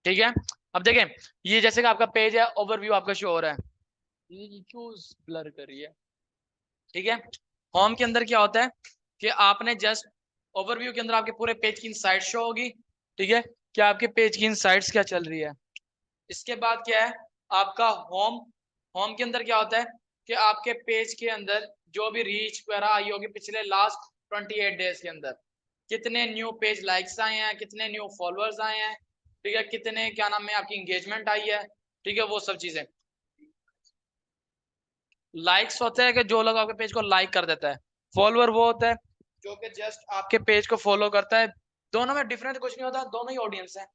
ठीक है। अब देखें, ये जैसे कि आपका पेज है, ओवरव्यू आपका शो हो रहा है, ये क्यों ब्लर कर रही है, ठीक है। होम के अंदर क्या होता है कि आपने जस्ट ओवरव्यू के अंदर आपके पूरे पेज की इनसाइट शो होगी, ठीक है, कि आपके पेज की इनसाइट्स क्या चल रही है। इसके बाद क्या है आपका होम, होम के अंदर क्या होता है कि आपके पेज के अंदर जो भी रीच वगैरह आई होगी पिछले लास्ट 28 डेज के अंदर, कितने न्यू पेज लाइक्स आए हैं, कितने न्यू फॉलोअर्स आए हैं, ठीक है, कितने क्या नाम है आपकी इंगेजमेंट आई है, ठीक है, वो सब चीजें। लाइक्स होता है कि जो लोग आपके पेज को लाइक कर देता है, फॉलोअर वो होता है जो कि जस्ट आपके पेज को फॉलो करता है, दोनों में डिफरेंट कुछ नहीं होता, दोनों ही ऑडियंस है।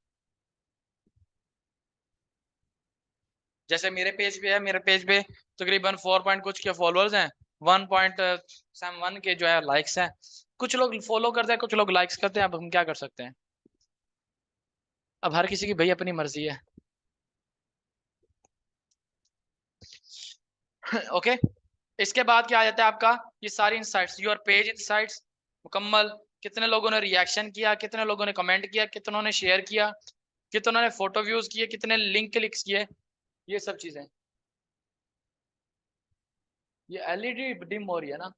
जैसे मेरे पेज पे है, मेरे पेज पे तकरीबन 4 पॉइंट कुछ के फॉलोअर्स हैं, 1.71 के जो है लाइक्स हैं, कुछ लोग फॉलो करते हैं, कुछ लोग लाइक्स करते हैं, अब हम क्या कर सकते हैं। अब हर किसी की भाई अपनी मर्जी है। ओके इसके बाद क्या आ जाता है आपका, ये सारी इनसाइट्स, योर पेज इनसाइट्स मुकम्मल, कितने लोगों ने रिएक्शन किया, कितने लोगों ने कमेंट किया, कितनों ने शेयर किया, कितनों ने फोटो व्यूज किए, कितने लिंक क्लिक्स किए, ये सब चीजें। ये एलईडी डिम हो रही है ना।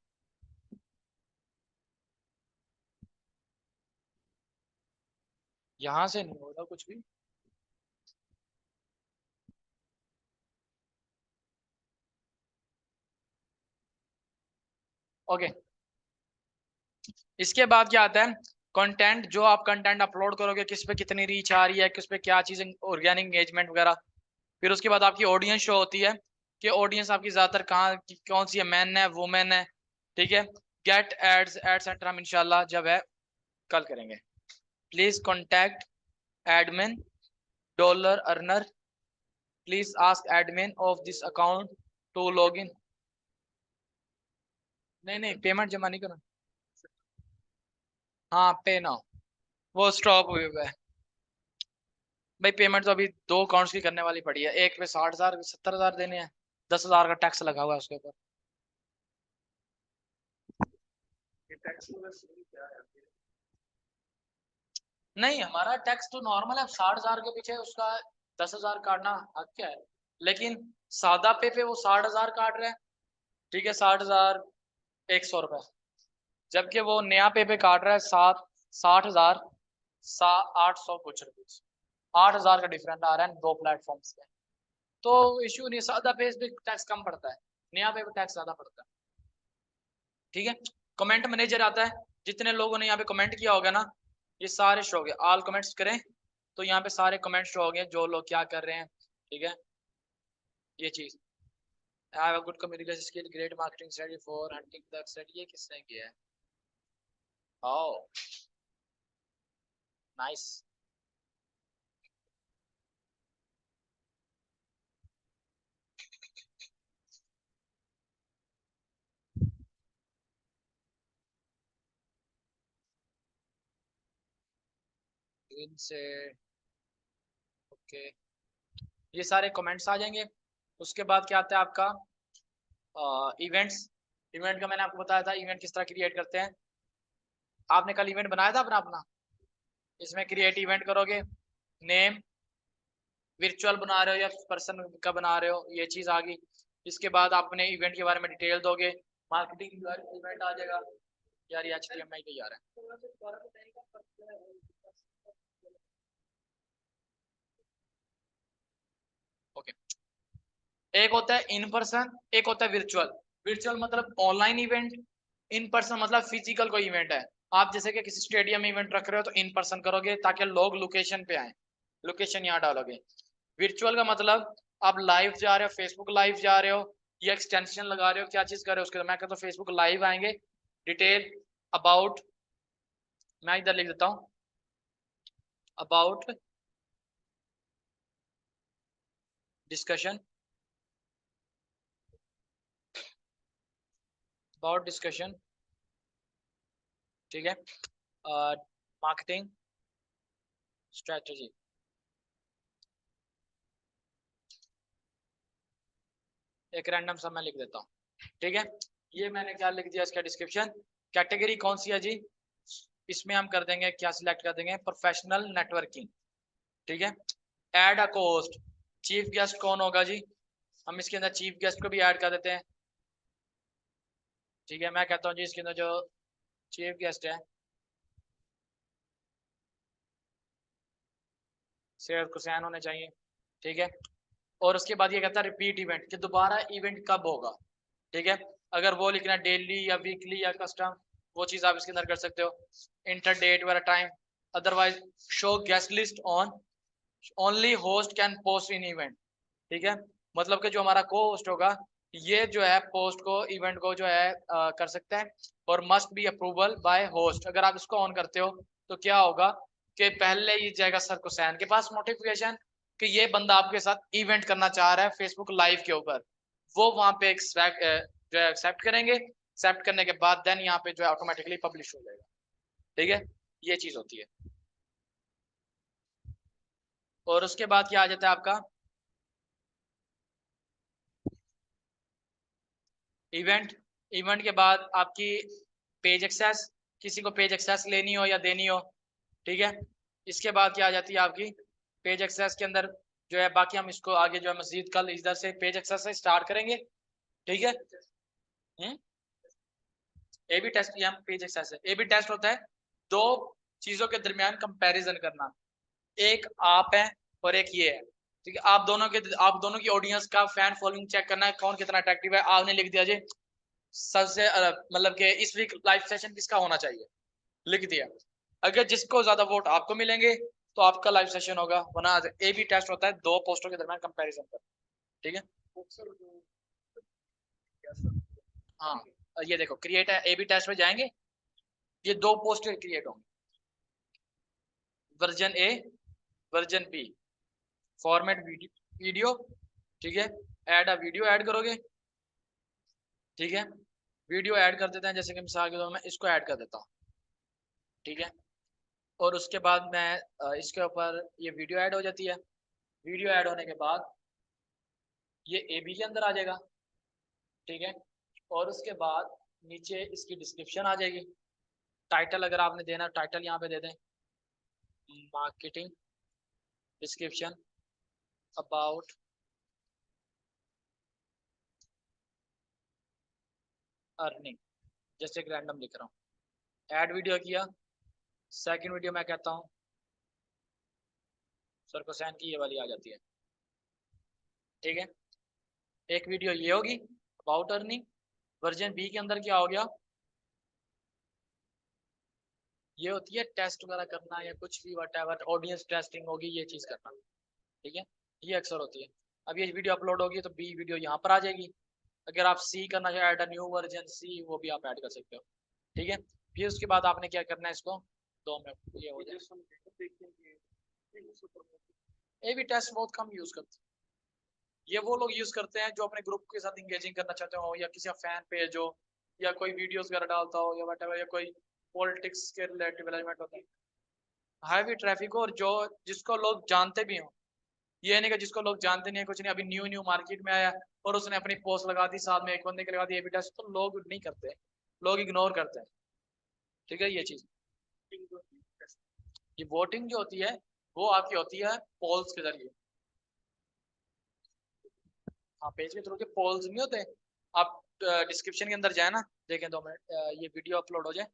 यहाँ से नहीं होगा कुछ भी। ओके इसके बाद क्या आता है, कंटेंट, जो आप कंटेंट अपलोड करोगे किस पे कितनी रीच आ रही है, किस पे क्या चीजें, ऑर्गेनिक एंगेजमेंट वगैरह। फिर उसके बाद आपकी ऑडियंस शो होती है कि ऑडियंस आपकी ज्यादातर कहाँ कौन सी है, मैन है वुमेन है। ठीक है गेट एड्स, एड सेंटर हम इंशाल्लाह जब है कल करेंगे। Please contact admin dollar earner, please ask admin of this account to log in. नहीं नहीं पेमेंट जमा नहीं करना। हाँ पे ना, वो स्टॉप हुए हुआ है। भाई पेमेंट तो अभी दो अकाउंट्स की करने वाली पड़ी है, एक पे 60,000 70,000 देने हैं, 10,000 का टैक्स लगा हुआ है उसके ऊपर। नहीं हमारा टैक्स तो नॉर्मल है, 60,000 के पीछे उसका 10,000 काटना हक क्या है। लेकिन सादा पे वो 60,000 काट रहे हैं। ठीक है 60,100 रुपए, जबकि वो नया पे काट रहा है 60,000 800 कुछ रुपीज। 8,000 का डिफरेंट आ रहा है दो प्लेटफॉर्म्स पे। तो इश्यू नहीं, सादा पे पे टैक्स कम पड़ता है, नया पे टैक्स ज्यादा पड़ता है। ठीक है कमेंट मैनेजर आता है, जितने लोगों ने यहाँ पे कमेंट किया होगा ना, ये सारे शो हो गए, ऑल कमेंट्स करें तो यहाँ पे सारे कमेंट शो हो गए जो लोग क्या कर रहे हैं। ठीक है ये चीज, have a good communication skill, great marketing strategy for hunting the asset, ये किसने किया है। Oh nice. इनसे ओके, ये सारे कमेंट्स आ जाएंगे। उसके बाद क्या आता है आपका इवेंट्स। इवेंट का मैंने आपको बताया था, इवेंट किस तरह क्रिएट करते हैं। आपने कल इवेंट बनाया था अपना अपना, इसमें क्रिएट इवेंट करोगे, नेम वर्चुअल बना रहे हो या पर्सन का बना रहे हो, ये चीज आ गई। इसके बाद आप अपने इवेंट के बारे में डिटेल दोगे, मार्केटिंग इवेंट आ जाएगा। यार ये HTML पे ही आ रहा है। ओके एक होता है इन पर्सन, एक होता है वर्चुअल। वर्चुअल मतलब ऑनलाइन इवेंट, इन पर्सन मतलब फिजिकल कोई इवेंट है। आप जैसे कि किसी स्टेडियम में इवेंट रख रहे हो तो इन पर्सन करोगे ताकि लोग लोकेशन पे आए, लोकेशन यहाँ डालोगे। वर्चुअल का मतलब आप लाइव जा रहे हो, फेसबुक लाइव जा रहे हो या एक्सटेंशन लगा रहे हो, क्या चीज कर रहे हो उसके, मैं कहता हूँ फेसबुक लाइव आएंगे। डिटेल अबाउट, मैं इधर लिख देता हूँ अबाउट डिस्कशन, अबाउट डिस्कशन। ठीक है मार्केटिंग स्ट्रेटजी, एक रैंडम सा मैं लिख देता हूँ। ठीक है ये मैंने क्या लिख दिया इसका डिस्क्रिप्शन। कैटेगरी कौन सी है जी, इसमें हम कर देंगे क्या, सिलेक्ट कर देंगे प्रोफेशनल नेटवर्किंग। ठीक है add a cost, chief guest कौन होगा जी, हम इसके अंदर चीफ गेस्ट को भी ऐड कर देते हैं। ठीक है मैं कहता हूँ जी इसके अंदर जो चीफ गेस्ट है सैयद हुसैन होने चाहिए। ठीक है और उसके बाद ये कहता है रिपीट इवेंट, कि दोबारा इवेंट कब होगा। ठीक है अगर वो लिखना डेली या वीकली या कस्टम, वो चीज़ आप इसके अंदर कर सकते हो। इंटर डेट वाला time, otherwise show guest list on, only host can post in event. ठीक है मतलब कि जो हमारा को होस्ट होगा ये जो है पोस्ट को इवेंट को जो है कर सकता है, और must be approval bye host. अगर आप इसको ऑन करते हो तो क्या होगा कि पहले ही जाएगा सर हुसैन के पास नोटिफिकेशन कि ये बंदा आपके साथ इवेंट करना चाह रहा है फेसबुक लाइव के ऊपर, वो वहां पे जो है एक्सेप्ट करेंगे। एक्सेप्ट करने के बाद देन यहाँ पे जो है ऑटोमेटिकली पब्लिश हो जाएगा। ठीक है, ये चीज होती है। और उसके बाद क्या आ जाता है आपका इवेंट। इवेंट के बाद आपकी पेज एक्सेस, किसी को पेज एक्सेस लेनी हो या देनी हो, ठीक है। इसके बाद क्या आ जाती है आपकी पेज एक्सेस के अंदर जो है, बाकी हम इसको आगे जो है मजीद कल इधर से पेज एक्सेस से स्टार्ट करेंगे, ठीक है। ए बी टेस्ट, यहाँ पेज एक्सेस है। ए बी टेस्ट होता है दो चीजों के दरमियान कंपैरिजन करना, एक आप है और एक ये है, ठीक है। आप दोनों की ऑडियंस का फैन फॉलोइंग चेक करना है, कौन कितना अट्रैक्टिव है। आपने लिख दिया जी सबसे मतलब कि इस वीक लाइव सेशन किसका होना चाहिए, लिख दिया। अगर जिसको ज्यादा वोट आपको मिलेंगे तो आपका लाइव सेशन होगा, वरना ए बी टेस्ट होता है दो पोस्टों के दरमियान कंपैरिजन कर, ठीक है। हाँ, ये देखो क्रिएट है, ए बी टेस्ट में जाएंगे, ये दो पोस्ट क्रिएट होंगे, वर्जन ए, वर्जन बी, फॉर्मेट वीडियो, ठीक है। ऐड अ वीडियो ऐड करोगे, ठीक है। वीडियो ऐड कर देते हैं, जैसे कि मिसाल के तौर में इसको ऐड कर देता हूँ, ठीक है। और उसके बाद मैं इसके ऊपर ये वीडियो ऐड हो जाती है। वीडियो ऐड होने के बाद ये ए बी के अंदर आ जाएगा, ठीक है। और उसके बाद नीचे इसकी डिस्क्रिप्शन आ जाएगी। टाइटल अगर आपने देना, टाइटल यहाँ पे दे दें, मार्केटिंग डिस्क्रिप्शन अबाउट अर्निंग, जैसे एक रैंडम लिख रहा हूँ। ऐड वीडियो किया, सेकंड वीडियो मैं कहता हूँ सर को सैन की, ये वाली आ जाती है, ठीक है। एक वीडियो ये होगी अबाउट अर्निंग। वर्जन बी के अंदर क्या हो गया, ये होती है टेस्ट वगैरह करना या कुछ भी वट ऑडियंस टेस्टिंग होगी, ये चीज़ करना, ठीक है। ये अक्सर होती है। अब ये वीडियो अपलोड होगी तो बी वीडियो यहाँ पर आ जाएगी। अगर आप सी करना चाहे ऐड अ न्यू वर्जन सी, वो भी आप ऐड कर सकते हो, ठीक है। फिर उसके बाद आपने क्या करना है, इसको 2 मिनट ये हो जाए। ए बी टेस्ट बहुत कम यूज करते हैं, ये वो लोग यूज करते हैं जो अपने ग्रुप के साथ इंगेजिंग करना चाहते हो, या किसी का फैन पेज हो, या कोई वीडियोस वगैरह डालता हो, या वट या कोई पॉलिटिक्स के रिलेटिव एलिमेंट होता है, हैवी ट्रैफिक हो, और जो जिसको लोग जानते भी हो। ये नहीं कि जिसको लोग जानते नहीं है, कुछ नहीं, अभी न्यू न्यू मार्केट में आया और उसने अपनी पोस्ट लगा दी, साथ में एक बंदे के लगा दी ए बी टेस्ट, तो लोग नहीं करते, लोग इग्नोर करते हैं, ठीक है। ये चीज, ये वोटिंग जो होती है वो आपकी होती है पोल्स के जरिए। हाँ, पेज के थ्रू के पोल्स नहीं होते। आप डिस्क्रिप्शन के अंदर जाए ना, देखें 2 मिनट, ये वीडियो अपलोड हो जाए,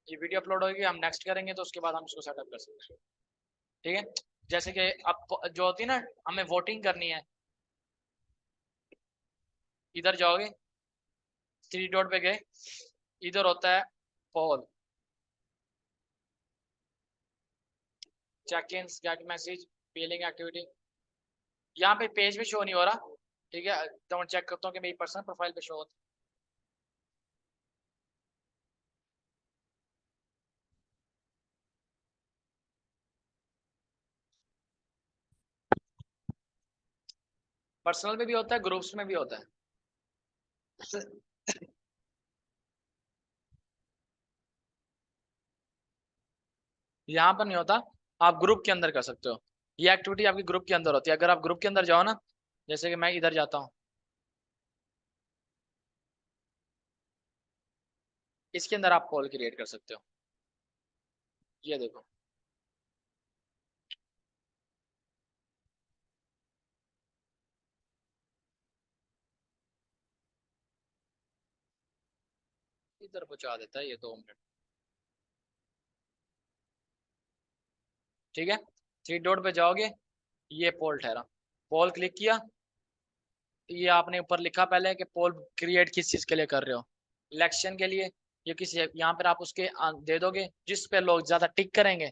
ये वीडियो अपलोड होगी, हम नेक्स्ट करेंगे तो उसके बाद हम इसको सेटअप कर सकते हैं, ठीक है। जैसे कि अब जो होती है ना, हमें वोटिंग करनी है, इधर जाओगे, 3 डॉट पे गए, इधर होता है poll, check in, get message, पेलिंग एक्टिविटी। यहाँ पे पेज भी शो नहीं हो रहा, ठीक है। तो मैं चेक करता हूँ कि मेरी पर्सनल प्रोफाइल पे शो होता है, पर्सनल में भी होता है, ग्रुप्स में भी होता है। यहाँ पर नहीं होता, आप ग्रुप के अंदर कर सकते हो। ये एक्टिविटी आपकी ग्रुप के अंदर होती है। अगर आप ग्रुप के अंदर जाओ ना, जैसे कि मैं इधर जाता हूँ, इसके अंदर आप पोल क्रिएट कर सकते हो, ये देखो। इधर पहुंचा देता है ये 2 मिनट, ठीक है। 3 डॉट पे जाओगे, ये पोल ठहरा, पोल क्लिक किया, ये आपने ऊपर लिखा पहले कि पोल क्रिएट किस चीज के लिए कर रहे हो, इलेक्शन के लिए, ये किसी यहाँ पर आप उसके दे दोगे, जिस पे लोग ज्यादा टिक करेंगे,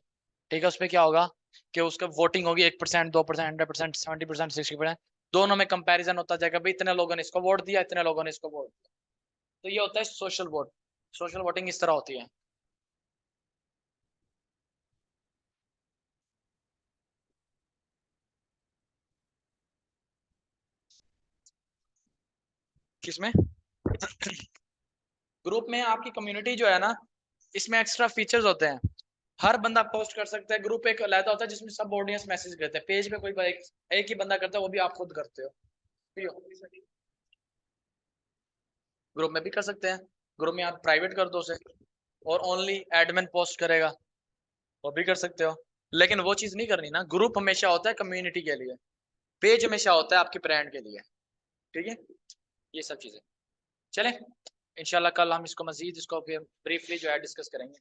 ठीक है। उस पर क्या होगा कि उसका वोटिंग होगी, 1%, 2%, 100%, 70%, 60%, दोनों में कंपैरिजन होता जाएगा, भाई इतने लोगों ने इसको वोट दिया, इतने लोगों ने इसको वोट दिया। तो ये होता है सोशल वोट। सोशल वोटिंग इस तरह होती है। किसमें ग्रुप में आपकी कम्युनिटी जो है ना, इसमें एक्स्ट्रा फीचर्स होते हैं। हर बंदा पोस्ट कर सकता है। ग्रुप एक अलग होता है जिसमें सब ऑडियंस मैसेज करते हैं। पेज पे कोई एक ही बंदा करता है, वो भी आप खुद करते हो। ग्रुप में भी कर सकते हैं। ग्रुप में आप प्राइवेट कर दो उसे, और ओनली एडमिन पोस्ट करेगा, वो भी कर सकते हो। लेकिन वो चीज़ नहीं करनी ना। ग्रुप हमेशा होता है कम्युनिटी के लिए, पेज हमेशा होता है आपके ब्रांड के लिए। ठीक है, ये सब चीज़ें। चलें, इंशाल्लाह कल हम इसको मजीद इसको ब्रीफली जो है डिस्कस करेंगे।